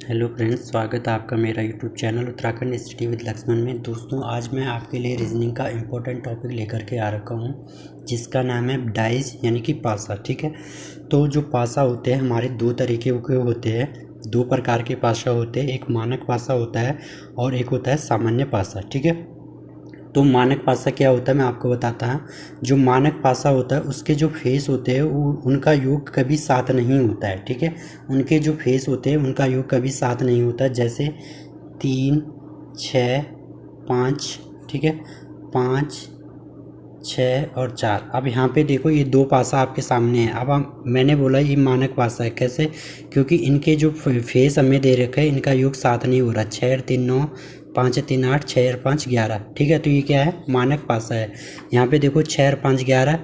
Hello friends, स्वागत है आपका मेरा YouTube channel Uttarakhand study with Laxman में। दोस्तों, आज मैं आपके लिए रीजनिंग का इम्पोर्टेंट टॉपिक लेकर के आ रखा हूँ जिसका नाम है डाइज यानी कि पासा। ठीक है, तो जो पासा होते हैं हमारे दो तरीके के होते हैं, दो प्रकार के पासा होते हैं। एक मानक पासा होता है और एक होता है सामान्य पासा। ठीक है, तो मानक पासा क्या होता है मैं आपको बताता हूँ। जो मानक पासा होता है उसके जो फेस होते हैं वो उनका योग कभी साथ नहीं होता है। ठीक है, उनके जो फेस होते हैं उनका योग कभी साथ नहीं होता। जैसे 3, 6, 5। ठीक है, 5, 6 और 4। अब यहाँ पे देखो ये दो पासा आपके सामने है। अब मैंने बोला ये मानक पासा है। कैसे? क्योंकि इनके जो फेस हमें दे रखे हैं इनका योग साथ नहीं हो रहा। 6 और 3 9, 5 और 3 8, 6 और 5 11। ठीक है, तो ये क्या है? मानक पासा है। यहाँ पे देखो 6 और 5 11,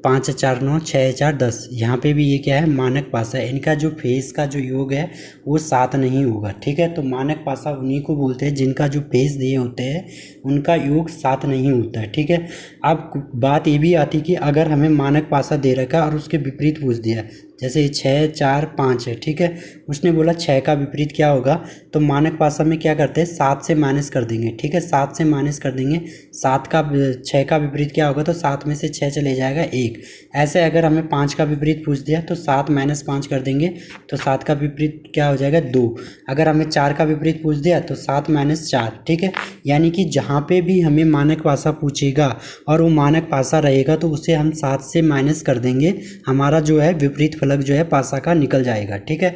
5 4 9, 6 4 10। यहाँ पे भी ये क्या है? मानक पासा है। इनका जो फेस का जो योग है वो साथ नहीं होगा। ठीक है, तो मानक पासा उन्हीं को बोलते हैं जिनका जो फेस दिए होते हैं उनका योग साथ नहीं होता है। ठीक है, अब बात ये भी आती कि अगर हमें मानक पासा दे रखा और उसके विपरीत पूछ दिया, जैसे 6 4 5 है। ठीक है, उसने बोला 6 का विपरीत क्या होगा, तो मानक पासा में क्या करते हैं? 7 से माइनस कर देंगे। ठीक है, 7 से माइनस कर देंगे। 6 का विपरीत क्या होगा, तो 7 में से 6 चले जाएगा 1। ऐसे अगर हमें 5 का विपरीत पूछ दिया तो 7 माइनस 5 कर देंगे, तो 7 का विपरीत क्या हो जाएगा? 2। अगर हमें 4 का विपरीत पूछ दिया तो 7 माइनस 4। ठीक है, यानी कि जहाँ पे भी हमें मानक पासा पूछेगा और वो मानक पासा रहेगा तो उसे हम 7 से माइनस कर देंगे, हमारा जो है विपरीत फलक जो है पासा का निकल जाएगा। ठीक है,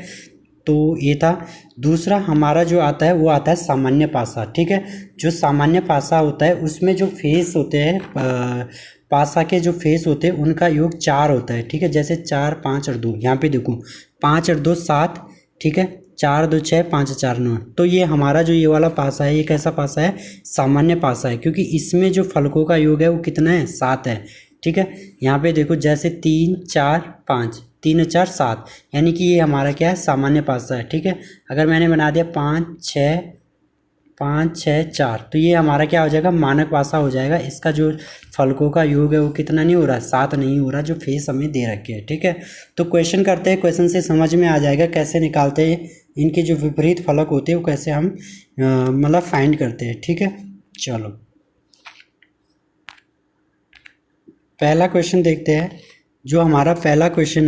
तो ये था। दूसरा हमारा जो आता है वो आता है सामान्य पासा। ठीक है, जो सामान्य पासा होता है उसमें जो फेस होते हैं पासा के जो फेस होते हैं उनका योग 4 होता है। ठीक है, जैसे 4 5 और 2। यहाँ पे देखो 5 और 2 7। ठीक है, 4 2 6, 5 4 9। तो ये हमारा जो ये वाला पासा है ये कैसा पासा है? सामान्य पासा है, क्योंकि इसमें जो फलकों का योग है वो कितना है? 7 है। ठीक है, यहाँ पे देखो जैसे 3 4 5, 3 4 7, यानी कि ये हमारा क्या है? सामान्य पासा है। ठीक है, अगर मैंने बना दिया 5 6 5 6 4, तो ये हमारा क्या हो जाएगा? मानक पासा हो जाएगा। इसका जो फलकों का योग है वो कितना नहीं हो रहा? 7 नहीं हो रहा, जो फेस हमें दे रखे हैं। ठीक है, तो क्वेश्चन करते हैं। क्वेश्चन से समझ में आ जाएगा कैसे निकालते हैं इनके जो विपरीत फलक होते हैं वो कैसे हम मतलब फाइंड करते हैं। ठीक है, चलो पहला क्वेश्चन देखते हैं। जो हमारा पहला क्वेश्चन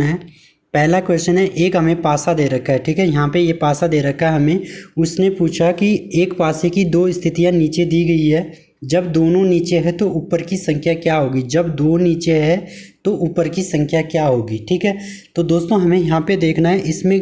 है, एक हमें पासा दे रखा है। ठीक है, यहाँ पे ये पासा दे रखा है हमें। उसने पूछा कि एक पासे की दो स्थितियाँ नीचे दी गई है, जब दोनों नीचे है तो ऊपर की संख्या क्या होगी? जब दो नीचे है तो ऊपर की संख्या क्या होगी? ठीक है, तो दोस्तों हमें यहाँ पे देखना है इसमें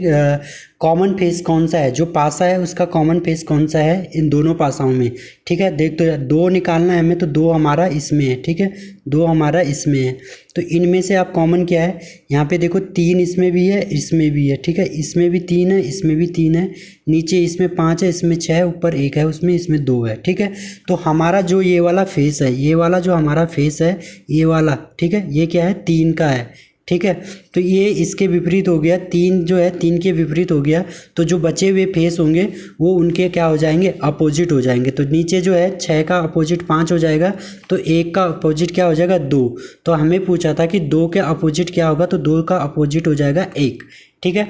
कॉमन फेस कौन सा है। जो पासा है उसका कॉमन फेस कौन सा है इन दोनों पासाओं में? ठीक है, देख तो 2 निकालना है हमें, तो 2 हमारा इसमें है। ठीक है, 2 हमारा इसमें है, तो इनमें से आप कॉमन क्या है? यहाँ पे देखो 3 इसमें भी है, इसमें भी है। ठीक है, इसमें भी 3 है, इसमें भी 3 है, नीचे इसमें 5 है, इसमें 6 है, ऊपर 1 है, उसमें इसमें 2 है। ठीक है, तो हमारा जो ये वाला फेस है, ये वाला जो हमारा फेस है ये वाला, ठीक है, ये क्या है? 3 का है। ठीक है, तो ये इसके विपरीत हो गया। 3 जो है 3 के विपरीत हो गया, तो जो बचे हुए फेस होंगे वो उनके क्या हो जाएंगे? अपोजिट हो जाएंगे। तो नीचे जो है 6 का अपोजिट 5 हो जाएगा, तो 1 का अपोजिट क्या हो जाएगा? 2। तो हमें पूछा था कि 2 के अपोजिट क्या होगा, तो 2 का अपोजिट हो जाएगा 1। ठीक है,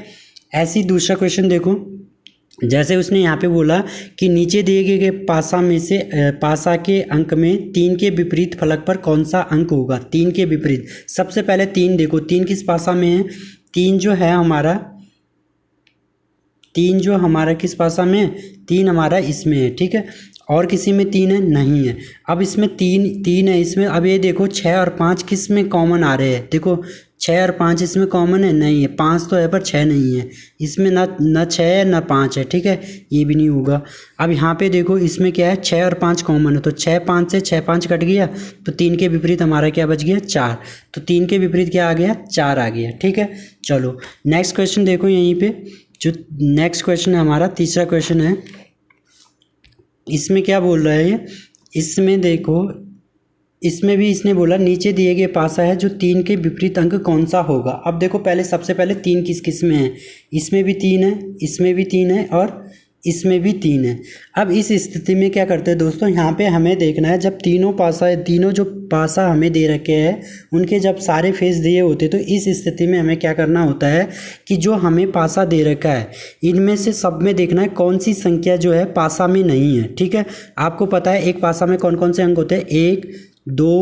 ऐसे ही दूसरा क्वेश्चन देखो। जैसे उसने यहाँ पे बोला कि नीचे दिए गए पासा में से पासा के अंक में 3 के विपरीत फलक पर कौन सा अंक होगा? 3 के विपरीत। सबसे पहले 3 देखो, 3 किस पासा में है? 3 जो है हमारा, 3 जो हमारा किस पासा में है? 3 हमारा इसमें है। ठीक है, और किसी में 3 है? नहीं है। अब इसमें 3 है इसमें। अब ये देखो 6 और 5 किस में कॉमन आ रहे हैं? देखो 6 और 5 इसमें कॉमन है? नहीं है। 5 तो है पर 6 नहीं है इसमें, ना 6 है ना 5 है। ठीक है, ये भी नहीं होगा। अब यहाँ पे देखो इसमें क्या है? 6 और 5 कॉमन है, तो 6 5 से 6 5 कट गया, तो 3 के विपरीत हमारा क्या बच गया? 4। तो 3 के विपरीत क्या आ गया? 4 आ गया। ठीक है, चलो नेक्स्ट क्वेश्चन देखो। यहीं पे जो नेक्स्ट क्वेश्चन है हमारा, तीसरा क्वेश्चन है। इसमें क्या बोल रहा है ये? इसमें देखो, इसमें भी इसने बोला नीचे दिए गए पासा है जो 3 के विपरीत अंक कौन सा होगा। अब देखो पहले सबसे पहले 3 किस किस में है? इसमें भी 3 है, इसमें भी 3 है, और इसमें भी 3 है। अब इस स्थिति में क्या करते हैं दोस्तों, यहाँ पे हमें देखना है जब तीनों जो पासा हमें दे रखे हैं उनके जब सारे फेस दिए होते तो इस स्थिति में हमें क्या करना होता है कि जो हमें पासा दे रखा है इनमें से सब में देखना है कौन सी संख्या जो है पासा में नहीं है। ठीक है, आपको पता है एक पासा में कौन कौन से अंक होते हैं, 1 2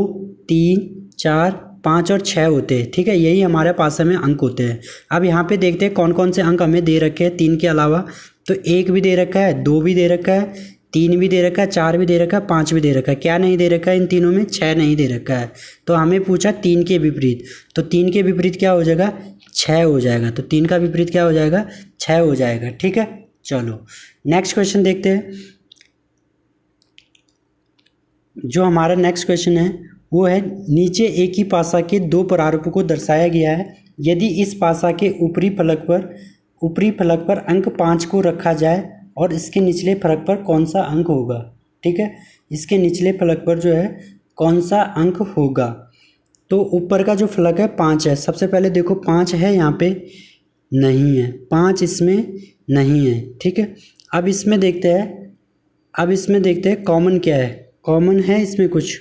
3 4 5 और 6 होते हैं। ठीक है, यही हमारे पासा में अंक होते हैं। अब यहाँ पे देखते हैं कौन कौन से अंक हमें दे रखे हैं 3 के अलावा। तो 1 भी दे रखा है, 2 भी दे रखा है, 3 भी दे रखा है, 4 भी दे रखा है, 5 भी दे रखा है। क्या नहीं दे रखा है इन तीनों में, 6 नहीं दे रखा है। तो हमें पूछा 3 के विपरीत, तो 3 के विपरीत क्या हो जाएगा, 6 हो जाएगा। तो 3 का विपरीत क्या हो जाएगा, 6 हो जाएगा। ठीक है, चलो नेक्स्ट क्वेश्चन देखते हैं। जो हमारा नेक्स्ट क्वेश्चन है वो है, नीचे एक ही पासा के 2 प्रारूपों को दर्शाया गया है। यदि इस पासा के ऊपरी फलक पर अंक 5 को रखा जाए और इसके निचले फलक पर कौन सा अंक होगा। ठीक है, इसके निचले फलक पर जो है कौन सा अंक होगा। तो ऊपर का जो फलक है 5 है। सबसे पहले देखो 5 है यहाँ पे, नहीं है, 5 इसमें नहीं है। ठीक है, अब इसमें देखते हैं कॉमन क्या है। कॉमन है इसमें कुछ,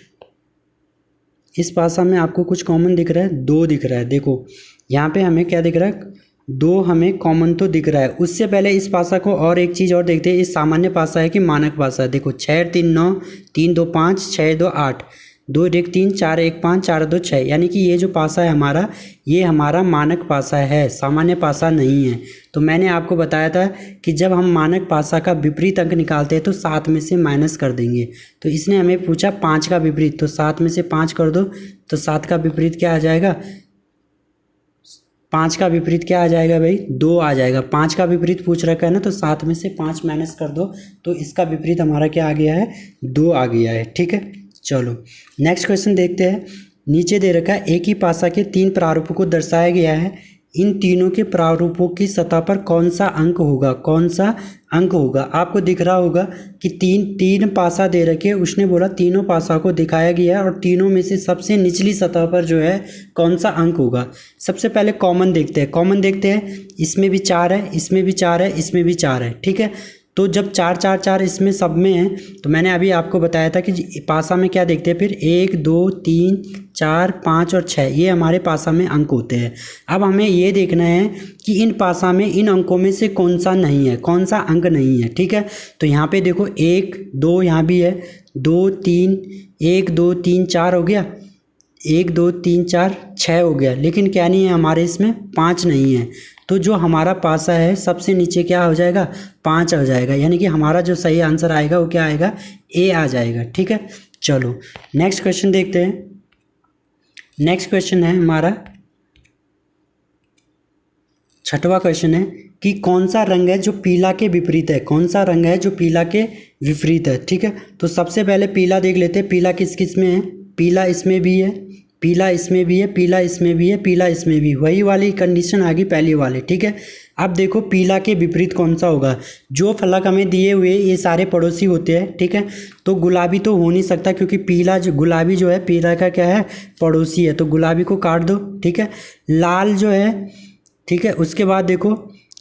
इस पासा में आपको कुछ कॉमन दिख रहा है, 2 दिख रहा है। देखो यहाँ पे हमें क्या दिख रहा है, 2 हमें कॉमन तो दिख रहा है। उससे पहले इस पासा को और एक चीज़ और देखते हैं, ये सामान्य पासा है कि मानक पासा है। देखो 6 3 9 3 2 5 6 2 8 2 1 3 4 1 5 4 2 6, यानी कि ये जो पासा है हमारा, ये हमारा मानक पासा है, सामान्य पासा नहीं है। तो मैंने आपको बताया था कि जब हम मानक पासा का विपरीत अंक निकालते हैं तो 7 में से माइनस कर देंगे। तो इसने हमें पूछा 5 का विपरीत, तो 7 में से 5 कर दो, तो 7 का विपरीत क्या आ जाएगा, 5 का विपरीत क्या आ जाएगा भाई, 2 आ जाएगा। 5 का विपरीत पूछ रखा है ना, तो 7 में से 5 माइनस कर दो, तो इसका विपरीत हमारा क्या आ गया है, 2 आ गया है। ठीक है, चलो नेक्स्ट क्वेश्चन देखते हैं। नीचे दे रखा है, एक ही पासा के 3 प्रारूपों को दर्शाया गया है। इन तीनों के प्रारूपों की सतह पर कौन सा अंक होगा। आपको दिख रहा होगा कि तीन पासा दे रखे, उसने बोला तीनों पासा को दिखाया गया है और तीनों में से सबसे निचली सतह पर जो है कौन सा अंक होगा। सबसे पहले कॉमन देखते हैं। इसमें भी 4 है, इसमें भी 4 है, इसमें भी 4 है। ठीक है, तो जब 4 4 4 इसमें सब में है, तो मैंने अभी आपको बताया था कि पासा में क्या देखते हैं, फिर 1 2 3 4 5 और 6, ये हमारे पासा में अंक होते हैं। अब हमें ये देखना है कि इन पासा में इन अंकों में से कौन सा अंक नहीं है। ठीक है, तो यहाँ पे देखो 1 2 यहाँ भी है, 2 3 1 2 3 4 हो गया, 1 2 3 4 6 हो गया, लेकिन क्या नहीं है हमारे इसमें, 5 नहीं है। तो जो हमारा पासा है सबसे नीचे क्या हो जाएगा, 5 हो जाएगा, यानी कि हमारा जो सही आंसर आएगा वो क्या आएगा, ए आ जाएगा। ठीक है, चलो नेक्स्ट क्वेश्चन देखते हैं। नेक्स्ट क्वेश्चन है हमारा 6वां क्वेश्चन है कि कौन सा रंग है जो पीला के विपरीत है। ठीक है, तो सबसे पहले पीला देख लेते हैं। पीला किस किस में है, पीला इसमें भी है, पीला इसमें भी है, पीला इसमें भी है, पीला इसमें भी, वही वाली कंडीशन आ गई पहली वाली। ठीक है, अब देखो पीला के विपरीत कौन सा होगा। जो फलक हमें दिए हुए ये सारे पड़ोसी होते हैं। ठीक है, तो गुलाबी तो हो नहीं सकता क्योंकि गुलाबी जो है पीला का क्या है, पड़ोसी है, तो गुलाबी को काट दो। ठीक है, लाल जो है, ठीक है, उसके बाद देखो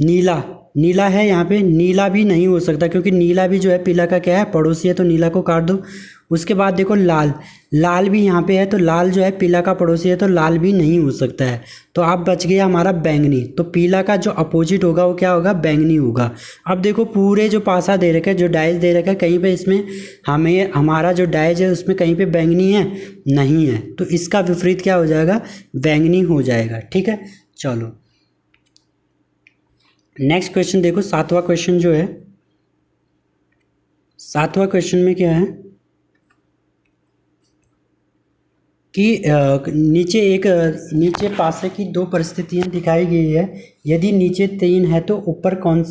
नीला है, यहाँ पे नीला भी नहीं हो सकता क्योंकि नीला भी जो है पीला का क्या है, पड़ोसी है, तो नीला को काट दो। उसके बाद देखो लाल भी यहाँ पे है, तो लाल जो है पीला का पड़ोसी है, तो लाल भी नहीं हो सकता है। तो अब बच गया हमारा बैंगनी, तो पीला का जो अपोजिट होगा वो क्या होगा, बैंगनी होगा। अब देखो पूरे जो पासा दे रखा है, जो डाइज दे रखा है, कहीं पे इसमें हमारा जो डाइज है उसमें कहीं पे बैंगनी है, नहीं है, तो इसका विपरीत क्या हो जाएगा, बैंगनी हो जाएगा। ठीक है, चलो नेक्स्ट क्वेश्चन देखो। 7वां क्वेश्चन जो है, 7वां क्वेश्चन में क्या है कि नीचे पासे की 2 परिस्थितियां दिखाई गई है। यदि नीचे 3 है तो ऊपर कौन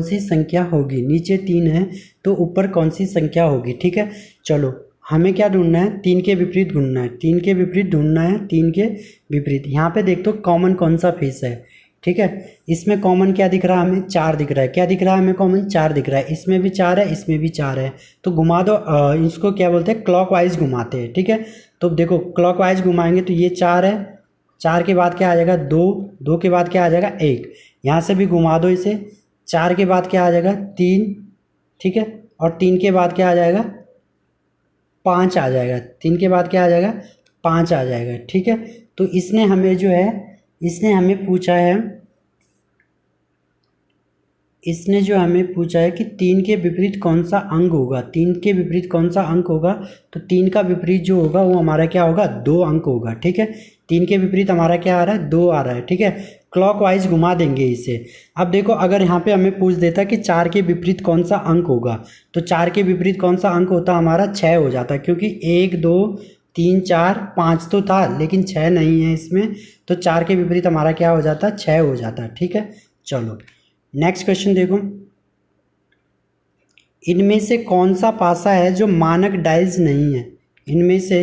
सी संख्या होगी। नीचे 3 है तो ऊपर कौन सी संख्या होगी। ठीक है, चलो हमें क्या ढूंढना है, 3 के विपरीत ढूंढना है, 3 के विपरीत ढूंढना है, 3 के विपरीत। यहाँ पे देख तो कॉमन कौन सा फेस है। ठीक है, इसमें कॉमन क्या दिख रहा है हमें, 4 दिख रहा है। क्या दिख रहा है हमें, कॉमन 4 दिख रहा है। इसमें भी 4 है, इसमें भी 4 है, तो घुमा दो। इसको क्या बोलते हैं, क्लॉकवाइज घुमाते हैं। ठीक है, तो देखो क्लॉकवाइज घुमाएंगे तो ये 4 है, 4 के बाद क्या आ जाएगा, 2 के बाद क्या आ जाएगा, 1। यहाँ से भी घुमा दो इसे, 4 के बाद क्या आ जाएगा 3, ठीक है, और 3 के बाद क्या आ जाएगा 5 आ जाएगा, 3 के बाद क्या आ जाएगा 5 आ जाएगा, ठीक है। तो इसने हमें जो है इसने हमें पूछा है कि 3 के विपरीत कौन सा अंक होगा, 3 के विपरीत कौन सा अंक होगा। तो 3 का विपरीत जो होगा वो हमारा क्या होगा 2 अंक होगा, ठीक है। 3 के विपरीत हमारा क्या आ रहा है 2 आ रहा है, ठीक है। क्लॉकवाइज घुमा देंगे इसे। अब देखो अगर यहाँ पे हमें पूछ देता कि 4 के विपरीत कौन सा अंक होगा, तो 4 के विपरीत कौन सा अंक होता हमारा 6 हो जाता, क्योंकि 1 2 3 4 5 तो था लेकिन 6 नहीं है इसमें, तो 4 के विपरीत हमारा क्या हो जाता 6 हो जाता, ठीक है। चलो नेक्स्ट क्वेश्चन देखो, इनमें से कौन सा पासा है जो मानक डाइज नहीं है। इनमें से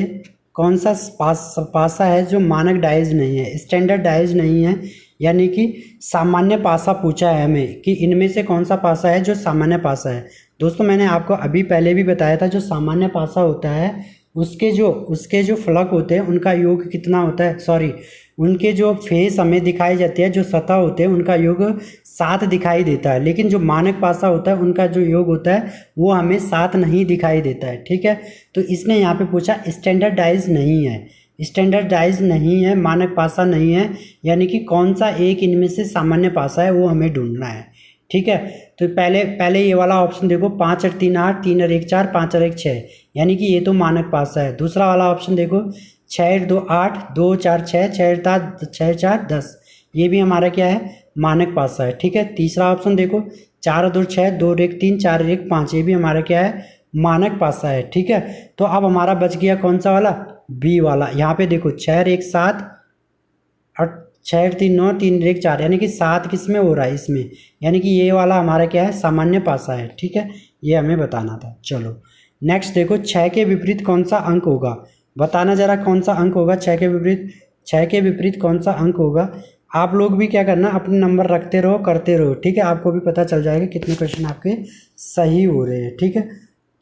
कौन सा पासा है जो मानक डाइज नहीं है, स्टैंडर्ड डाइज नहीं है, यानी कि सामान्य पासा पूछा है हमें कि इनमें से कौन सा पासा है जो सामान्य पासा है। दोस्तों मैंने आपको अभी पहले भी बताया था, जो सामान्य पासा होता है उसके जो फलक होते हैं उनका योग कितना होता है, सॉरी उनके जो फेस हमें दिखाई जाते हैं, जो सतह होते हैं उनका योग 7 दिखाई देता है, लेकिन जो मानक पासा होता है उनका जो योग होता है वो हमें 7 नहीं दिखाई देता है, ठीक है। तो इसने यहाँ पे पूछा स्टैंडर्डाइज नहीं है, स्टैंडर्डाइज नहीं है, मानक पासा नहीं है, यानी कि कौन सा एक इनमें से सामान्य पासा है वो हमें ढूंढना है, ठीक है। तो पहले ये वाला ऑप्शन देखो 5 और 3 8, 3 और 1 4, 5 और 1 6, यानी कि ये तो मानक पासा है। दूसरा वाला ऑप्शन देखो 6 और 2 8, 2 4 6, 6 और 4 10, ये भी हमारा क्या है मानक पासा है, ठीक है। तीसरा ऑप्शन देखो 4 और 2 6, 2 और 1 3, 4 और 1 5, ये भी हमारा क्या है मानक पासा है, ठीक है। तो अब हमारा बच गया कौन सा वाला बी वाला। यहाँ पे देखो 6 और 1 7 और 6 और 3 9, 3 और 1 4, यानी कि 7 किस में हो रहा है इसमें, यानी कि ये वाला हमारा क्या है सामान्य पासा है, ठीक है। ये हमें बताना था। चलो नेक्स्ट देखो 6 के विपरीत कौन सा अंक होगा, बताना जरा कौन सा अंक होगा 6 के विपरीत। 6 के विपरीत कौन सा अंक होगा। आप लोग भी क्या करना अपने नंबर रखते रहो करते रहो, ठीक है, आपको भी पता चल जाएगा कितने क्वेश्चन आपके सही हो रहे हैं, ठीक है।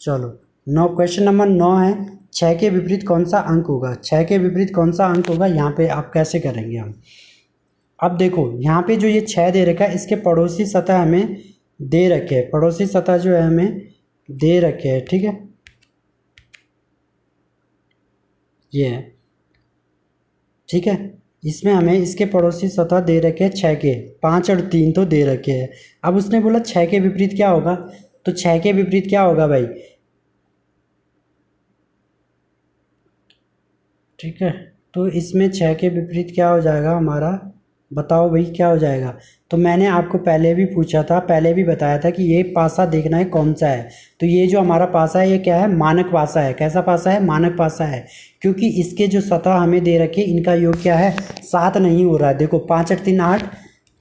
चलो क्वेश्चन नंबर 9 है 6 के विपरीत कौन सा अंक होगा। 6 के विपरीत कौन सा अंक होगा, यहाँ पे आप कैसे करेंगे हम। अब देखो यहाँ पे जो ये 6 दे रखा है इसके पड़ोसी सतह हमें दे रखे हैं, पड़ोसी सतह जो है हमें दे रखे हैं, ठीक है, ये है, ठीक है। इसमें हमें इसके पड़ोसी सतह दे रखे हैं 6 के, 5 और 3 तो दे रखे हैं। अब उसने बोला 6 के विपरीत क्या होगा, तो 6 के विपरीत क्या होगा भाई, ठीक है। तो इसमें 6 के विपरीत क्या हो जाएगा हमारा, बताओ भाई क्या हो जाएगा। तो मैंने आपको पहले भी पूछा था, पहले भी बताया था कि ये पासा देखना है कौन सा है। तो ये जो हमारा पासा है ये क्या है मानक पासा है। कैसा पासा है मानक पासा है, क्योंकि इसके जो सतह हमें दे रखी है इनका योग क्या है 7 नहीं हो रहा है। देखो 5 और 3 8,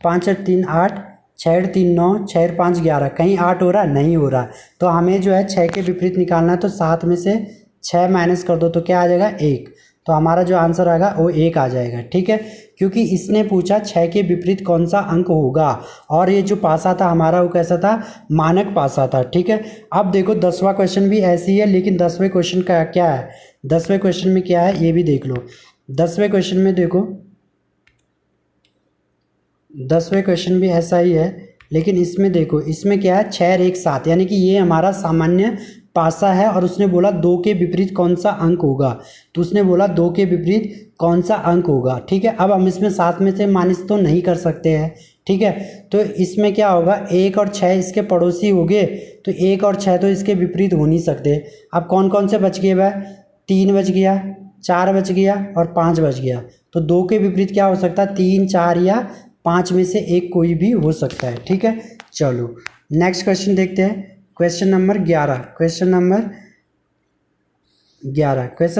5 और 3 8, 6 और 3 9, 6 और 5 11, कहीं 8 हो रहा है नहीं हो रहा। तो हमें जो है 6 के विपरीत निकालना है, तो 7 में से 6 माइनस कर दो तो क्या आ जाएगा 1, तो हमारा जो आंसर आएगा वो 1 आ जाएगा, ठीक है। क्योंकि इसने पूछा 6 के विपरीत कौन सा अंक होगा, और ये जो पासा था हमारा वो कैसा था मानक पासा था, ठीक है। अब देखो 10वां क्वेश्चन भी ऐसी है, लेकिन 10वें क्वेश्चन का क्या है, 10वें क्वेश्चन में क्या है ये भी देख लो। 10वें क्वेश्चन में देखो 10वें क्वेश्चन भी ऐसा ही है, लेकिन इसमें देखो इसमें क्या है 6 और 1 7, यानी कि ये हमारा सामान्य पासा है। और उसने बोला 2 के विपरीत कौन सा अंक होगा, तो उसने बोला 2 के विपरीत कौन सा अंक होगा, ठीक है। अब हम इसमें 7 में से माइनस तो नहीं कर सकते हैं, ठीक है। तो इसमें क्या होगा 1 और 6 इसके पड़ोसी हो गए, तो 1 और 6 तो इसके विपरीत हो नहीं सकते। अब कौन कौन से बच गए भाई, 3 बच गया, 4 बच गया और 5 बच गया। तो 2 के विपरीत क्या हो सकता है 3 4 या 5 में से एक कोई भी हो सकता है, ठीक है। चलो नेक्स्ट क्वेश्चन देखते हैं, क्वेश्चन नंबर 11। क्वेश्चन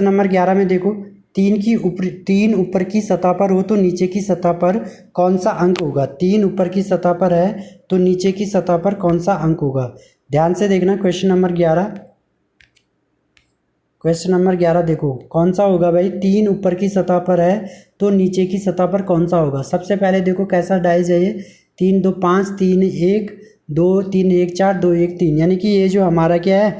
नंबर 11 में देखो 3 ऊपर की सतह पर हो तो नीचे की सतह पर कौन सा अंक होगा। 3 ऊपर की सतह पर है तो नीचे की सतह पर कौन सा अंक होगा, ध्यान से देखना। क्वेश्चन नंबर 11 देखो कौन सा होगा भाई, 3 ऊपर की सतह पर है तो नीचे की सतह पर कौन सा होगा। सबसे पहले देखो कैसा डाइज है ये, 3 2 5, 3 1 2, 3 1 4, 2 1 3, यानी कि ये जो हमारा क्या है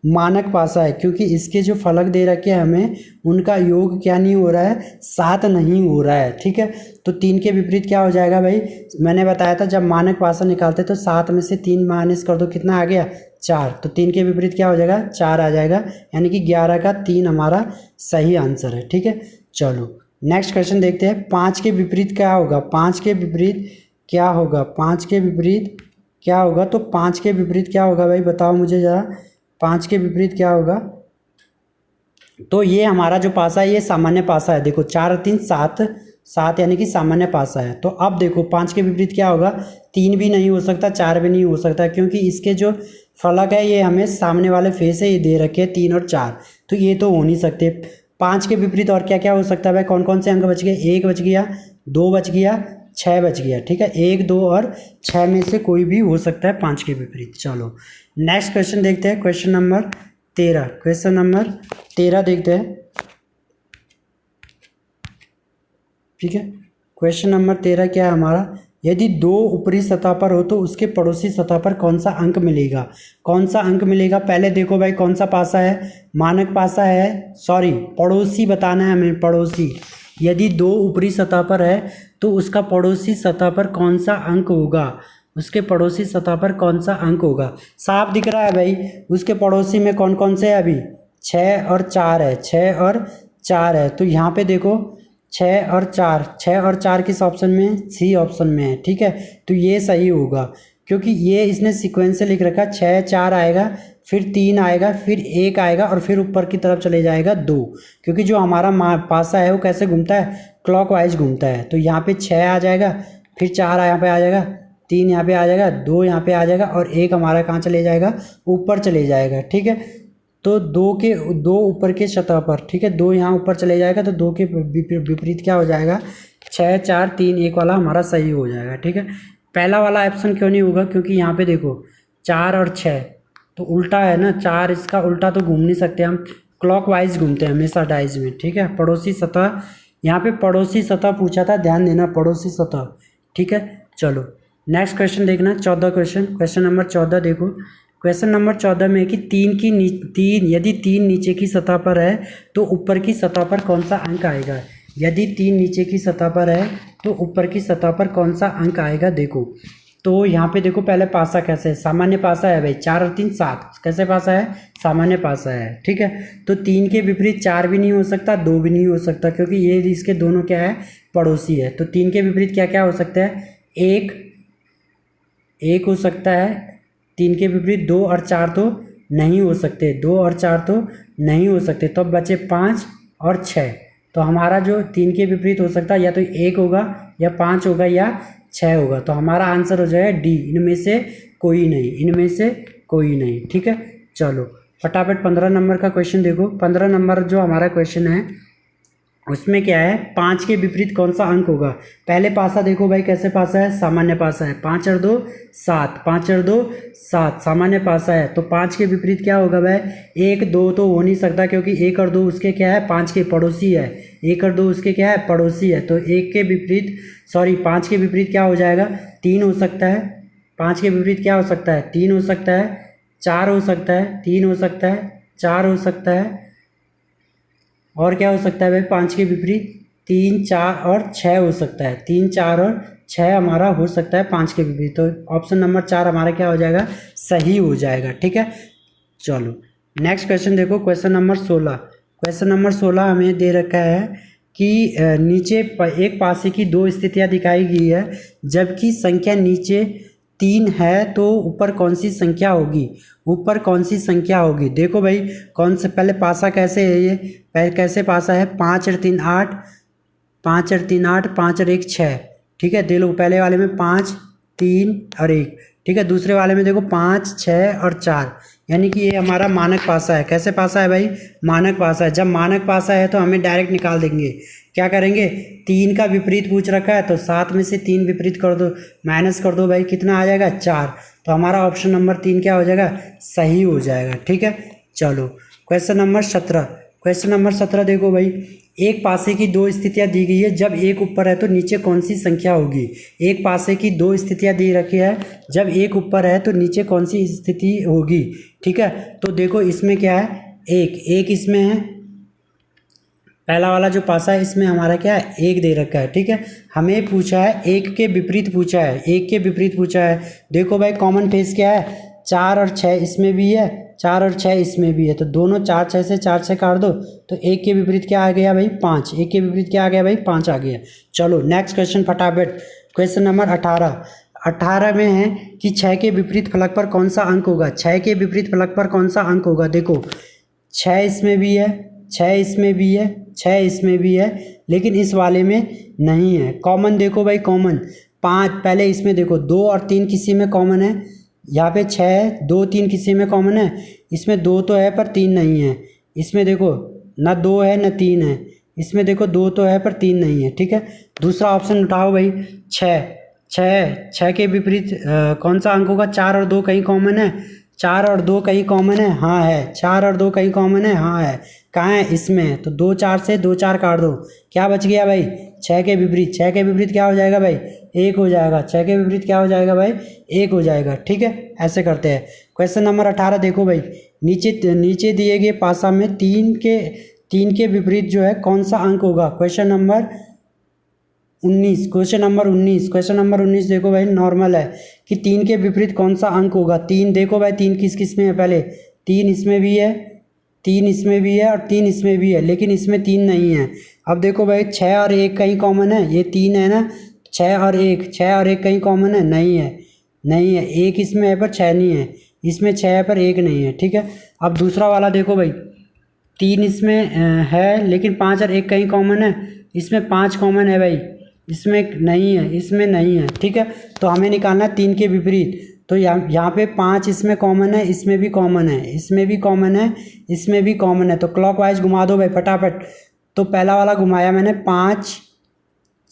मानक पासा है, क्योंकि इसके जो फलक दे रखे हैं हमें उनका योग क्या नहीं हो रहा है, 7 नहीं हो रहा है। ठीक है, तो 3 के विपरीत क्या हो जाएगा भाई, मैंने बताया था जब मानक पासा निकालते तो 7 में से 3 माइनस कर दो, कितना आ गया 4, तो 3 के विपरीत क्या हो जाएगा 4 आ जाएगा, यानी कि 11 का 3 हमारा सही आंसर है। ठीक है, चलो नेक्स्ट क्वेश्चन देखते हैं। 5 के विपरीत क्या होगा, 5 के विपरीत क्या होगा, 5 के विपरीत क्या होगा, तो 5 के विपरीत क्या होगा भाई बताओ मुझे ज़रा, 5 के विपरीत क्या होगा। तो ये हमारा जो पासा है ये सामान्य पासा है, देखो 4 और 3 7, 7 यानी कि सामान्य पासा है। तो अब देखो 5 के विपरीत क्या होगा, 3 भी नहीं हो सकता, 4 भी नहीं हो सकता, क्योंकि इसके जो फलक है ये हमें सामने वाले फेस से ये दे रखे हैं 3 और 4, तो ये तो हो नहीं सकते। 5 के विपरीत और क्या क्या हो सकता है भाई, कौन कौन से अंक बच गए, 1 बच गया, 2 बच गया, 6 बच गया। ठीक है, 1 2 और 6 में से कोई भी हो सकता है 5 के विपरीत। चलो नेक्स्ट क्वेश्चन देखते हैं, क्वेश्चन नंबर 13, क्वेश्चन नंबर 13 देखते हैं। ठीक है, क्वेश्चन नंबर 13 क्या है हमारा, यदि 2 ऊपरी सतह पर हो तो उसके पड़ोसी सतह पर कौन सा अंक मिलेगा, कौन सा अंक मिलेगा। पहले देखो भाई कौन सा पासा है, मानक पासा है, सॉरी पड़ोसी बताना है हमें, पड़ोसी। यदि 2 ऊपरी सतह पर है तो उसका पड़ोसी सतह पर कौन सा अंक होगा, उसके पड़ोसी सतह पर कौन सा अंक होगा। साफ दिख रहा है भाई, उसके पड़ोसी में कौन कौन से है, अभी 6 और 4 है, 6 और 4 है। तो यहाँ पे देखो 6 और 4, 6 और 4 किस ऑप्शन में, सी ऑप्शन में है। ठीक है, तो ये सही होगा, क्योंकि ये इसने सीक्वेंस से लिख रखा, 6 4 आएगा, फिर 3 आएगा, फिर 1 आएगा, और फिर ऊपर की तरफ चले जाएगा 2, क्योंकि जो हमारा पासा है वो कैसे घूमता है, क्लॉकवाइज घूमता है। तो यहाँ पे 6 आ जाएगा, फिर 4 यहाँ पे आ जाएगा, 3 यहाँ पे आ जाएगा, 2 यहाँ पे आ जाएगा, और 1 हमारा कहाँ चले जाएगा, ऊपर चले जाएगा। ठीक है, तो 2 ऊपर के सतह पर, ठीक है 2 यहाँ ऊपर चले जाएगा, तो 2 के विपरीत क्या हो जाएगा, 6 4 3 1 वाला हमारा सही हो जाएगा। ठीक है, पहला वाला ऑप्शन क्यों नहीं होगा, क्योंकि यहाँ पे देखो 4 और 6 तो उल्टा है ना, 4 इसका उल्टा तो घूम नहीं सकते हम, क्लॉकवाइज घूमते हैं हमेशा डाइज में। ठीक है, पड़ोसी सतह, यहाँ पे पड़ोसी सतह पूछा था, ध्यान देना पड़ोसी सतह। ठीक है, चलो नेक्स्ट क्वेश्चन देखना, 14 क्वेश्चन, क्वेश्चन नंबर 14 देखो। क्वेश्चन नंबर 14 में कि 3 यदि 3 नीचे की सतह पर है तो ऊपर की सतह पर कौन सा अंक आएगा। यदि 3 नीचे की सतह पर है तो ऊपर की सतह पर कौन सा अंक आएगा। देखो तो यहाँ पे देखो पहले पासा कैसे है, सामान्य पासा है भाई, 4 और 3 7, कैसे पासा है, सामान्य पासा है। ठीक है, तो 3 के विपरीत 4 भी नहीं हो सकता, 2 भी नहीं हो सकता, क्योंकि ये इसके दोनों क्या है, पड़ोसी है। तो 3 के विपरीत क्या क्या हो सकता है, 1 हो सकता है, 3 के विपरीत 2 और 4 तो नहीं हो सकते, 2 और 4 तो नहीं हो सकते, तो अब बचे 5 और 6। तो हमारा जो 3 के विपरीत हो सकता है या तो 1 होगा या 5 होगा या 6 होगा। तो हमारा आंसर हो जाएगा डी, इनमें से कोई नहीं, इनमें से कोई नहीं। ठीक है, चलो फटाफट 15 नंबर का क्वेश्चन देखो। 15 नंबर जो हमारा क्वेश्चन है उसमें क्या है, 5 के विपरीत कौन सा अंक होगा। पहले पासा देखो भाई कैसे पासा है, सामान्य पासा है, 5 और 2 7, 5 और 2 7, सामान्य पासा है। तो 5 के विपरीत क्या होगा भाई, 1 2 तो हो नहीं सकता, क्योंकि 1 और 2 उसके क्या है, 5 के पड़ोसी है, 1 और 2 उसके क्या है, पड़ोसी है। तो 1 के विपरीत, सॉरी 5 के विपरीत क्या हो जाएगा, 3 हो सकता है। 5 के विपरीत क्या हो सकता है, 3 हो सकता है, 4 हो सकता है, 3 हो सकता है, 4 हो सकता है, और क्या हो सकता है भाई 5 के विपरीत, 3 4 और 6 हो सकता है, 3 4 और 6 हमारा हो सकता है 5 के विपरीत। तो ऑप्शन नंबर 4 हमारा क्या हो जाएगा, सही हो जाएगा। ठीक है, चलो नेक्स्ट क्वेश्चन देखो, क्वेश्चन नंबर 16। क्वेश्चन नंबर 16 हमें दे रखा है कि नीचे एक पासे की 2 स्थितियां दिखाई गई है, जबकि संख्या नीचे 3 है तो ऊपर कौन सी संख्या होगी, ऊपर कौन सी संख्या होगी। देखो भाई कौन से, पहले पासा कैसे है, ये पहले कैसे पासा है, 5 और 3 8, 5 और 3 8, 5 और 1 6। ठीक है, देखो पहले वाले में 5 3 और 1, ठीक है, दूसरे वाले में देखो 5 6 और 4, यानी कि ये हमारा मानक पासा है। कैसे पासा है भाई, मानक पासा है। जब मानक पासा है तो हमें डायरेक्ट निकाल देंगे, क्या करेंगे, 3 का विपरीत पूछ रखा है तो 7 में से 3 विपरीत कर दो, माइनस कर दो भाई, कितना आ जाएगा 4। तो हमारा ऑप्शन नंबर 3 क्या हो जाएगा, सही हो जाएगा। ठीक है, चलो क्वेश्चन नंबर 17। क्वेश्चन नंबर 17 देखो भाई, एक पासे की दो स्थितियां दी गई है, जब एक ऊपर है तो नीचे कौन सी संख्या होगी। एक पासे की दो स्थितियां दी रखी है, जब एक ऊपर है तो नीचे कौन सी स्थिति होगी। ठीक है, तो देखो इसमें क्या है, एक इसमें है, पहला वाला जो पासा है इसमें हमारा क्या है, एक दे रखा है। ठीक है, हमें पूछा है एक के विपरीत पूछा है, एक के विपरीत पूछा है। देखो भाई कॉमन फेस क्या है, 4 और 6 इसमें भी है, 4 और 6 इसमें भी है, तो दोनों 4 6 से 4 6 काट दो, तो एक के विपरीत क्या आ गया भाई 5, एक के विपरीत क्या आ गया भाई 5 आ गया। चलो नेक्स्ट क्वेश्चन फटाफट, क्वेश्चन नंबर 18 में है कि 6 के विपरीत फलक पर कौन सा अंक होगा। 6 के विपरीत फलक पर कौन सा अंक होगा। देखो 6 इसमें भी है, 6 इसमें भी है, 6 इसमें भी है, लेकिन इस वाले में नहीं है। कॉमन देखो भाई, कॉमन 5, पहले इसमें देखो 2 और 3 किसी में कॉमन है, यहाँ पे 6 2 3 किसी में कॉमन है, इसमें 2 तो है पर 3 नहीं है। इसमें देखो ना 2 है ना 3 है, इसमें देखो 2 तो है पर 3 नहीं है। ठीक है, दूसरा ऑप्शन उठाओ भाई, 6 के विपरीत कौन सा अंक होगा। 4 और 2 कहीं कॉमन है, 4 और 2 कहीं कॉमन है, हाँ है। 4 और 2 कहीं कॉमन है, हाँ है। कहाँ है, इसमें, तो 2 4 से 2 4 काट दो, क्या बच गया भाई 6 के विपरीत। 6 के विपरीत क्या हो जाएगा भाई 1 हो जाएगा। 6 के विपरीत क्या हो जाएगा भाई 1 हो जाएगा। ठीक है, ऐसे करते हैं। क्वेश्चन नंबर 18 देखो भाई, नीचे दिए गए पासा में 3 के विपरीत जो है कौन सा अंक होगा। क्वेश्चन नंबर 19 देखो भाई, नॉर्मल है कि 3 के विपरीत कौन सा अंक होगा। 3 देखो भाई, 3 किस किस में है, पहले 3 इसमें भी है, 3 इसमें भी है और 3 इसमें भी है, लेकिन इसमें 3 नहीं है। अब देखो भाई 6 और 1 कहीं कॉमन है, ये 3 है ना, 6 और 1 कहीं कॉमन है, नहीं है। 1 इसमें है पर 6 नहीं है, इसमें 6 है पर 1 नहीं है। ठीक है, अब दूसरा वाला देखो भाई, 3 इसमें है लेकिन 5 और 1 कहीं कॉमन है, इसमें 5 कॉमन है भाई, इसमें नहीं है। ठीक है, तो हमें निकालना 3 के विपरीत, तो यहाँ पे 5 इसमें कॉमन है, इसमें भी कॉमन है, इसमें भी कॉमन है, इसमें भी कॉमन है, तो क्लॉकवाइज घुमा दो भाई फटाफट। तो पहला वाला घुमाया मैंने 5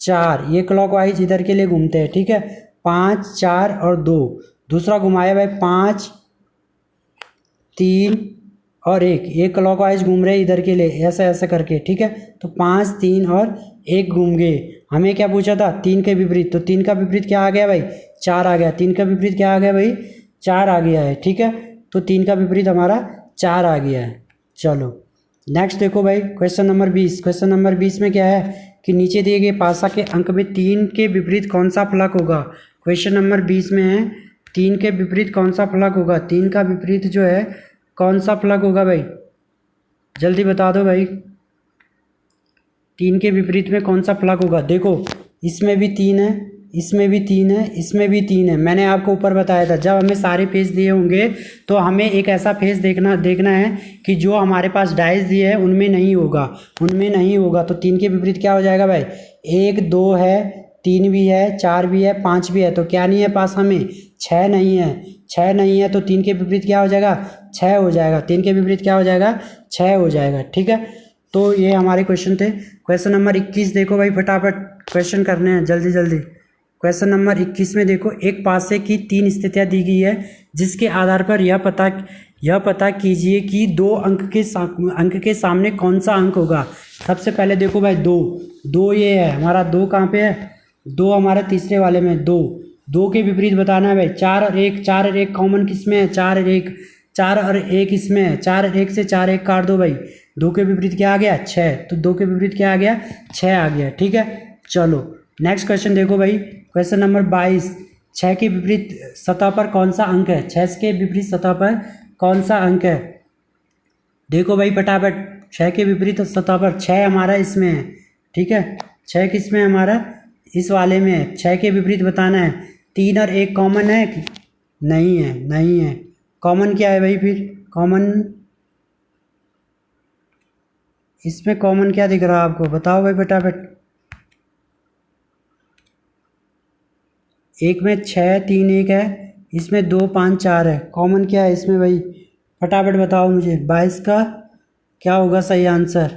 4, ये क्लॉकवाइज इधर के लिए घूमते हैं। ठीक है, 5 4 और 2। दूसरा घुमाया भाई 5 3 और 1, ये क्लॉकवाइज घूम रहे इधर के लिए, ऐसे ऐसे करके। ठीक है, तो 5 3 और 1 घूम गए। हमें क्या पूछा था 3 के विपरीत, तो 3 का विपरीत क्या आ गया भाई 4 आ गया। 3 का विपरीत क्या आ गया भाई 4 आ गया है। ठीक है, तो 3 का विपरीत हमारा 4 आ गया है। चलो नेक्स्ट देखो भाई, क्वेश्चन नंबर 20 में क्या है कि नीचे दिए गए पासा के अंक में 3 के विपरीत कौन सा फलक होगा। क्वेश्चन नंबर 20 में है 3 के विपरीत कौन सा फलक होगा। 3 का विपरीत जो है कौन सा फलक होगा भाई, जल्दी बता दो भाई, 3 के विपरीत में कौन सा फलक होगा। देखो इसमें भी 3 है, इसमें भी 3 है, इसमें भी 3 है। मैंने आपको ऊपर बताया था जब हमें सारे फेस दिए होंगे तो हमें एक ऐसा फेस देखना है कि जो हमारे पास डाइस दिए है उनमें नहीं होगा। तो 3 के विपरीत क्या हो जाएगा भाई, 1 2 है, 3 भी है, 4 भी है, 5 भी है, तो क्या नहीं है पास हमें 6 नहीं है। तो 3 के विपरीत क्या हो जाएगा 6 हो जाएगा। 3 के विपरीत क्या हो जाएगा 6 हो जाएगा। ठीक है, तो ये हमारे क्वेश्चन थे। क्वेश्चन नंबर 21 देखो भाई, फटाफट क्वेश्चन करने हैं जल्दी। क्वेश्चन नंबर 21 में देखो, एक पासे की 3 स्थितियां दी गई है, जिसके आधार पर यह पता कीजिए कि 2 अंक के सामने कौन सा अंक होगा। सबसे पहले देखो भाई 2 ये है हमारा, 2 कहाँ पे है, 2 हमारे तीसरे वाले में, 2 के विपरीत बताना है भाई। 4 और 1 कॉमन किस में है, 4 और 1 इसमें है, 4 और 1 से 4 1 काट दो भाई, 2 के विपरीत क्या आ गया 6, तो 2 के विपरीत क्या आ गया 6 आ गया। ठीक है, चलो नेक्स्ट क्वेश्चन देखो भाई, क्वेश्चन नंबर 22, 6 के विपरीत सतह पर कौन सा अंक है। 6 के विपरीत सतह पर कौन सा अंक है, देखो भाई फटाफट। 6 के विपरीत सतह पर 6 हमारा इसमें है। ठीक है, 6 किस में हमारा, इस वाले में है। 6 के विपरीत बताना है। 3 और 1 कॉमन है, नहीं है। कॉमन क्या है भाई, फिर कॉमन इसमें कॉमन क्या दिख रहा है आपको, बताओ भाई फटाफट। 1 में 6 3 1 है, इसमें 2 5 4 है, कॉमन क्या है इसमें भाई, फटाफट बताओ मुझे। 22 का क्या होगा सही आंसर।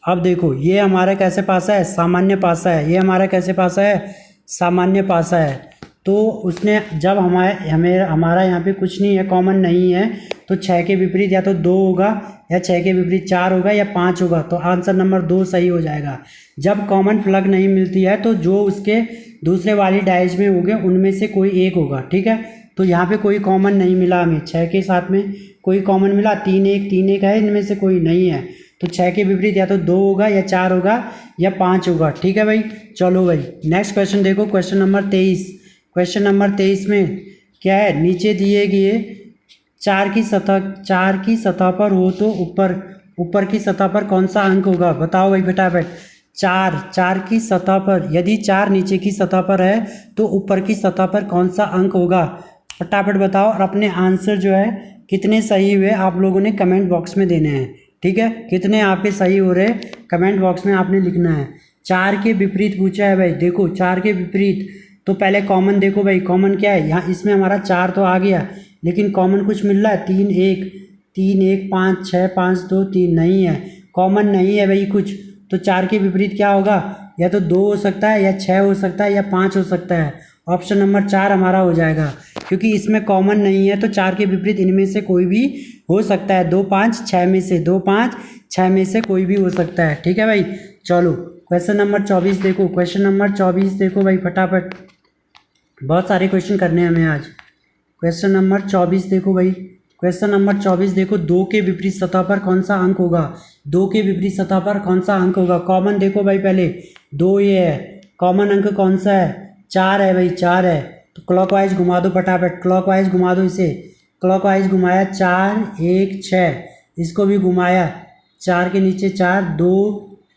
अब देखो ये हमारा कैसे पासा है, सामान्य पासा है। ये हमारा कैसे पासा है, सामान्य पासा है। तो उसने जब हमारा यहाँ पे कुछ नहीं है, कॉमन नहीं है, तो तो 6 के विपरीत या तो 2 होगा, या 6 के विपरीत 4 होगा, या 5 होगा। तो आंसर नंबर 2 सही हो जाएगा। जब कॉमन प्लग नहीं मिलती है तो जो उसके दूसरे वाली डाइज में होंगे उनमें से कोई एक होगा, ठीक है। तो यहाँ पे कोई कॉमन नहीं मिला हमें, 6 के साथ में कोई कॉमन मिला, 3 1 है, इनमें से कोई नहीं है। तो 6 के विपरीत या तो 2 होगा, या 4 होगा, या 5 होगा, ठीक है भाई। चलो भाई नेक्स्ट क्वेश्चन देखो, क्वेश्चन नंबर 23। क्वेश्चन नंबर 23 में क्या है, नीचे दिए गए 4 की सतह पर हो तो ऊपर की सतह पर कौन सा अंक होगा, बताओ भाई फटाफट। 4 की सतह पर, यदि 4 नीचे की सतह पर है तो ऊपर की सतह पर कौन सा अंक होगा, फटाफट बताओ। और अपने आंसर जो है कितने सही हुए आप लोगों ने कमेंट बॉक्स में देने हैं, ठीक है। कितने आपके सही हो रहे कमेंट बॉक्स में आपने लिखना है। 4 के विपरीत पूछा है भाई, देखो 4 के विपरीत, तो पहले कॉमन देखो भाई, कॉमन क्या है यहाँ, इसमें हमारा 4 तो आ गया, लेकिन कॉमन कुछ मिल रहा है, 3 1 5 6 5 2 3 नहीं है, कॉमन नहीं है भाई कुछ। तो 4 के विपरीत क्या होगा, या तो 2 हो सकता है, या 6 हो सकता है, या 5 हो सकता है। ऑप्शन नंबर 4 हमारा हो जाएगा, क्योंकि इसमें कॉमन नहीं है। तो 4 के विपरीत इनमें से कोई भी हो सकता है, 2 5 6 में से, 2 5 6 में से कोई भी हो सकता है, ठीक है भाई। चलो क्वेश्चन नंबर 24 देखो, क्वेश्चन नंबर 24 देखो भाई फटाफट, बहुत सारे क्वेश्चन करने हैं हमें आज। क्वेश्चन नंबर 24 देखो भाई, क्वेश्चन नंबर 24 देखो, 2 के विपरीत सतह पर कौन सा अंक होगा, 2 के विपरीत सतह पर कौन सा अंक होगा। कॉमन देखो भाई, पहले 2 ये है, कॉमन अंक कौन सा है, 4 है भाई, 4 है। तो क्लॉकवाइज घुमा दो फटाफट, क्लॉकवाइज घुमा दो इसे, क्लॉकवाइज घुमाया, 4 1 6, इसको भी घुमाया, 4 के नीचे 4 2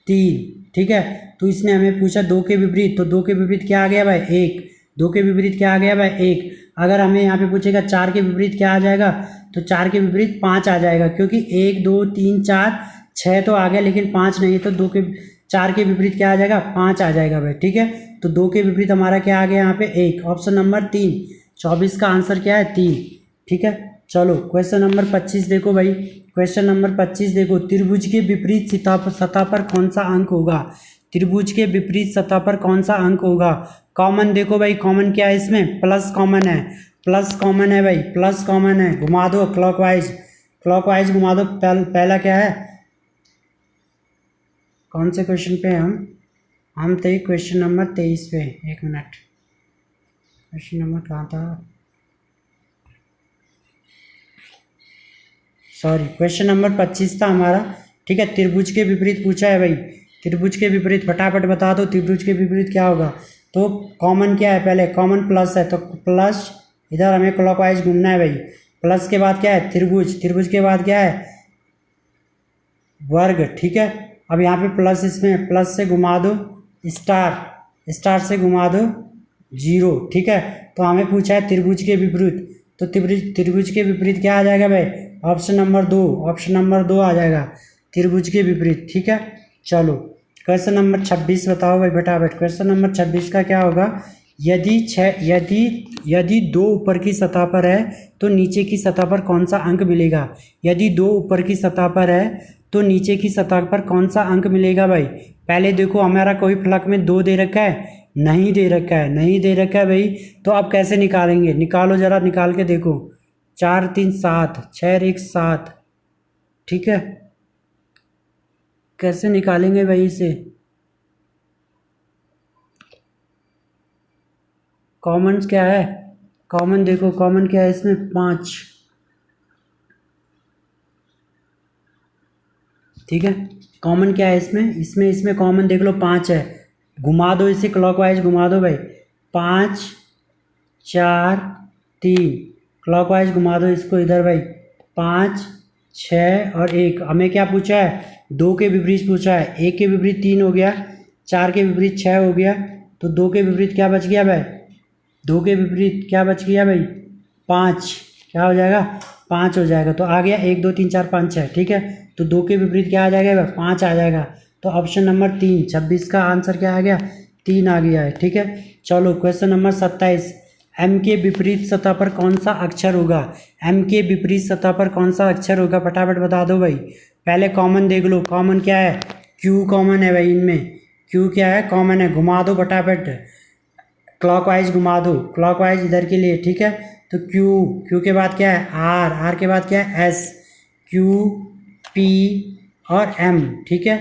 3, ठीक है। तो इसने हमें पूछा 2 के विपरीत, तो 2 के विपरीत क्या आ गया भाई 1, 2 के विपरीत क्या आ गया भाई 1। अगर हमें यहाँ पे पूछेगा 4 के विपरीत क्या आ जाएगा, तो 4 के विपरीत 5 आ जाएगा, क्योंकि 1 2 3 4 6 तो आ गया, लेकिन 5 नहीं, तो 4 के विपरीत क्या आ जाएगा 5 आ जाएगा भाई, ठीक है। तो 2 के विपरीत हमारा क्या आ गया यहाँ पे 1, ऑप्शन नंबर 3, 24 का आंसर क्या है 3, ठीक है। चलो क्वेश्चन नंबर 25 देखो भाई, क्वेश्चन नंबर 25 देखो, त्रिभुज के विपरीत सतह पर कौन सा अंक होगा, त्रिभुज के विपरीत सतह पर कौन सा अंक होगा। कॉमन देखो भाई, कॉमन क्या है इसमें, प्लस कॉमन है, प्लस कॉमन है भाई, प्लस कॉमन है, घुमा दो क्लॉकवाइज, क्लॉकवाइज घुमा दो। पहला क्या है, कौन से क्वेश्चन पे हम थे, क्वेश्चन नंबर 23 पे, एक मिनट, क्वेश्चन नंबर कहाँ था, सॉरी क्वेश्चन नंबर 25 था हमारा, ठीक है। त्रिभुज के विपरीत पूछा है भाई, त्रिभुज के विपरीत फटाफट बता दो, त्रिभुज के विपरीत क्या होगा। तो कॉमन क्या है, पहले कॉमन प्लस है, तो प्लस, इधर हमें क्लॉकवाइज घूमना है भाई, प्लस के बाद क्या है त्रिभुज, त्रिभुज के बाद क्या है वर्ग, ठीक है। अब यहाँ पे प्लस, इसमें प्लस से घुमा दो स्टार, स्टार से घुमा दो 0, ठीक है। तो हमें पूछा है त्रिभुज के विपरीत, तो त्रिभुज के विपरीत क्या आ जाएगा भाई, ऑप्शन नंबर 2, ऑप्शन नंबर 2 आ जाएगा त्रिभुज के विपरीत, ठीक है। चलो क्वेश्चन नंबर 26 बताओ भाई फटाफट, क्वेश्चन नंबर 26 का क्या होगा, यदि 2 ऊपर की सतह पर है तो नीचे की सतह पर कौन सा अंक मिलेगा। यदि 2 ऊपर की सतह पर है तो नीचे की सतह पर कौन सा अंक मिलेगा भाई। पहले देखो हमारा कोई फलक में 2 दे रखा है, नहीं दे रखा है, नहीं दे रखा है भाई, तो आप कैसे निकालेंगे, निकालो जरा, निकाल के देखो, 4 3 7, 6 1 7, ठीक है। कैसे निकालेंगे भाई इसे, कॉमन क्या है, कॉमन देखो, कॉमन क्या है इसमें 5, ठीक है। कॉमन क्या है इसमें कॉमन देख लो 5 है, घुमा दो इसे क्लॉकवाइज घुमा दो भाई, 5 4 3, क्लॉकवाइज घुमा दो इसको इधर भाई, 5 6 और 1। हमें क्या पूछा है, 2 के विपरीत पूछा है, 1 के विपरीत 3 हो गया, 4 के विपरीत 6 हो गया, तो 2 के विपरीत क्या बच गया भाई, 2 के विपरीत क्या बच गया भाई 5, क्या हो जाएगा 5 हो जाएगा। तो आ गया 1 2 3 4 5 6, ठीक है। तो 2 के विपरीत क्या आ जाएगा भाई 5 आ जाएगा, तो ऑप्शन नंबर 3, 26 का आंसर क्या आ गया 3 आ गया है, ठीक है। चलो क्वेश्चन नंबर 27, एम के विपरीत सतह पर कौन सा अक्षर होगा, एम के विपरीत सतह पर कौन सा अक्षर होगा, फटाफट बता दो भाई। पहले कॉमन देख लो, कॉमन क्या है, क्यू कॉमन है भाई, इनमें क्यू क्या है कॉमन है, घुमा दो फटाफट, क्लॉकवाइज घुमा दो, क्लॉकवाइज इधर के लिए, ठीक है। तो क्यू के बाद क्या है आर के बाद क्या है एस, क्यू पी और एम, ठीक है,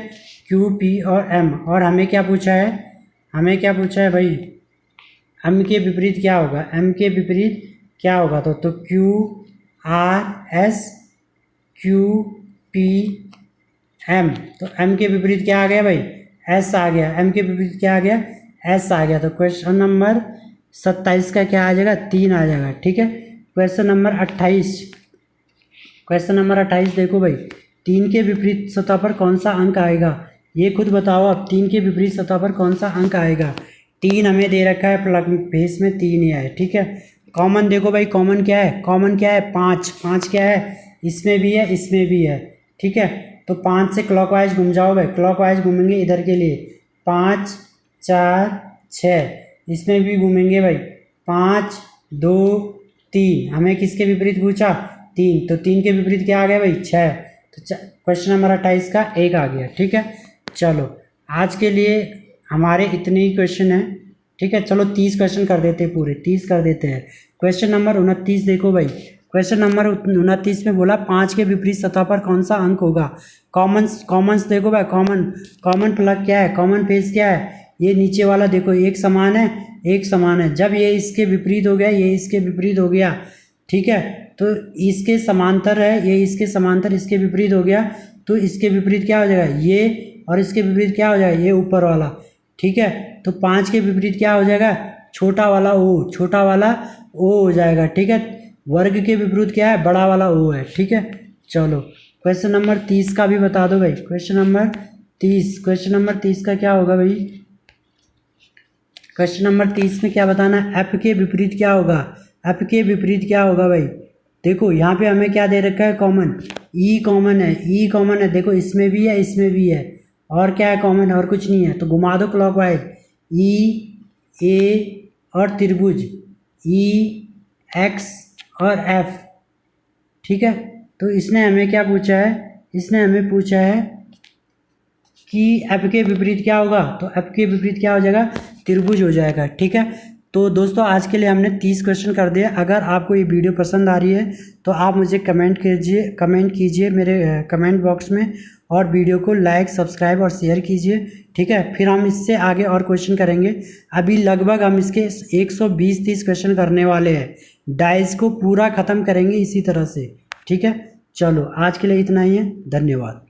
क्यू पी और एम। और हमें क्या पूछा है भाई, एम के विपरीत क्या होगा, एम के विपरीत क्या होगा, तो Q R S Q P M. तो एम के विपरीत क्या आ गया भाई, एस आ गया, एम के विपरीत क्या आ गया, एस आ गया। तो क्वेश्चन नंबर 27 का क्या आ जाएगा, 3 आ जाएगा, ठीक है। क्वेश्चन नंबर 28 देखो भाई, 3 के विपरीत सतह पर कौन सा अंक आएगा, ये खुद बताओ आप, 3 के विपरीत सतह पर कौन सा अंक आएगा। 3 हमें दे रखा है, प्लग फेस में 3 ही है, ठीक है। कॉमन देखो भाई, कॉमन क्या है 5 क्या है, इसमें भी है इसमें भी है, ठीक है। तो 5 से क्लॉकवाइज घूम जाओ भाई, क्लॉकवाइज घूमेंगे इधर के लिए, 5 4 6, इसमें भी घूमेंगे भाई 5 2 3। हमें किसके विपरीत पूछा, 3, तो 3 के विपरीत क्या आ गया भाई 6। तो क्वेश्चन नंबर 28 का 1 आ गया, ठीक है। चलो आज के लिए हमारे इतने ही क्वेश्चन हैं, ठीक है। चलो 30 क्वेश्चन कर देते हैं, पूरे 30 कर देते हैं। क्वेश्चन नंबर 29 देखो भाई, क्वेश्चन नंबर 29 में बोला 5 के विपरीत सतह पर कौन सा अंक होगा। कॉमन्स देखो भाई, कॉमन प्लग क्या है, कॉमन फेस क्या है, ये नीचे वाला देखो एक समान है। जब ये इसके विपरीत हो गया, ये इसके विपरीत हो गया, ठीक है, तो इसके समांतर है, ये इसके समांतर इसके विपरीत हो गया, तो इसके विपरीत क्या हो जाएगा ये, और इसके विपरीत क्या हो जाएगा ये ऊपर वाला, ठीक है। तो 5 के विपरीत क्या हो जाएगा, छोटा वाला ओ हो जाएगा, ठीक है। वर्ग के विपरीत क्या है, बड़ा वाला ओ है, ठीक है। चलो क्वेश्चन नंबर 30 का भी बता दो भाई, क्वेश्चन नंबर 30 का क्या होगा भाई, क्वेश्चन नंबर 30 में क्या बताना है, एफ के विपरीत क्या होगा भाई। देखो यहाँ पे हमें क्या दे रखा है, कॉमन, ई कॉमन है, देखो इसमें भी है, और क्या है कॉमन, और कुछ नहीं है। तो घुमा दो क्लॉकवाइज, ई ए और त्रिभुज, ई एक्स और एफ, ठीक है। तो इसने हमें क्या पूछा है, कि एफ के विपरीत क्या होगा, तो एफ के विपरीत क्या हो जाएगा, त्रिभुज हो जाएगा, ठीक है। तो दोस्तों आज के लिए हमने 30 क्वेश्चन कर दिए। अगर आपको ये वीडियो पसंद आ रही है तो आप मुझे कमेंट कीजिए मेरे कमेंट बॉक्स में, और वीडियो को लाइक सब्सक्राइब और शेयर कीजिए, ठीक है। फिर हम इससे आगे और क्वेश्चन करेंगे। अभी लगभग हम इसके 120-30 क्वेश्चन करने वाले हैं, डाइज को पूरा ख़त्म करेंगे इसी तरह से, ठीक है। चलो आज के लिए इतना ही है, धन्यवाद।